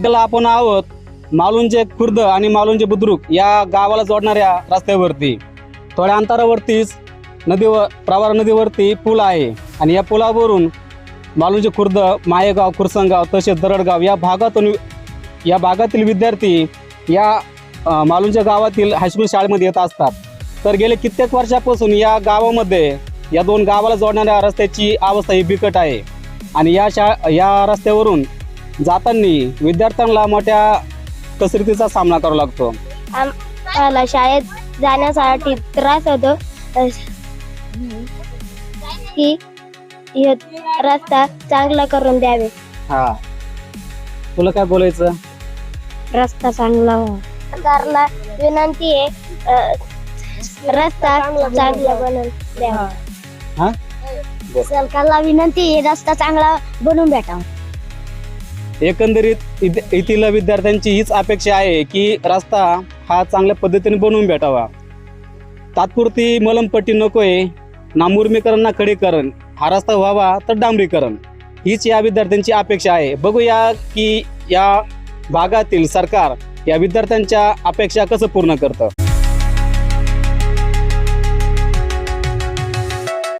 त्याला आपण आहोत मालुंजे खुर्द आणि मालुंजे बुद्रुक या गावाला जोडणाऱ्या रस्त्यावरती. थोड्या अंतरावरतीच नदीवर प्रवरा नदीवरती पूल आहे आणि या पुलावरून मालुंजे खुर्द, मायेगाव, खुरसंगाव तसेच दरडगाव या भागातील विद्यार्थी या मालुंजे गावातील हायस्कूल शाळेमध्ये येत असतात. तर गेले कित्येक वर्षापासून या गावामध्ये या दोन गावाला जोडणाऱ्या रस्त्याची अवस्था ही बिकट आहे आणि या रस्त्यावरून जाताना विद्यार्थ्यांना मोठ्या कसरतीचा सामना करावा लागतो. आम्हाला शाळेत जाण्यासाठी त्रास होतो की रस्ता चांगला करून द्यावे. हा, तुला काय बोलायचं? रस्ता चांगला सरकारला विनंती आहे रस्ता चांगला बनवून द्यावा. हा, सरकारला विनंती आहे रस्ता चांगला बनवून भेटावा. एकंदरीत येथील विद्यार्थ्यांची हीच अपेक्षा आहे की रस्ता हा चांगल्या पद्धतीने बनवून भेटावा. तात्पुरती मलमपट्टी नकोय, ना मुरमीकरण ना खडीकरण. हा रस्ता व्हावा तर डांबरीकरण, हीच या विद्यार्थ्यांची अपेक्षा आहे. बघूया की या भागातील सरकार या विद्यार्थ्यांच्या अपेक्षा कसं पूर्ण करतं.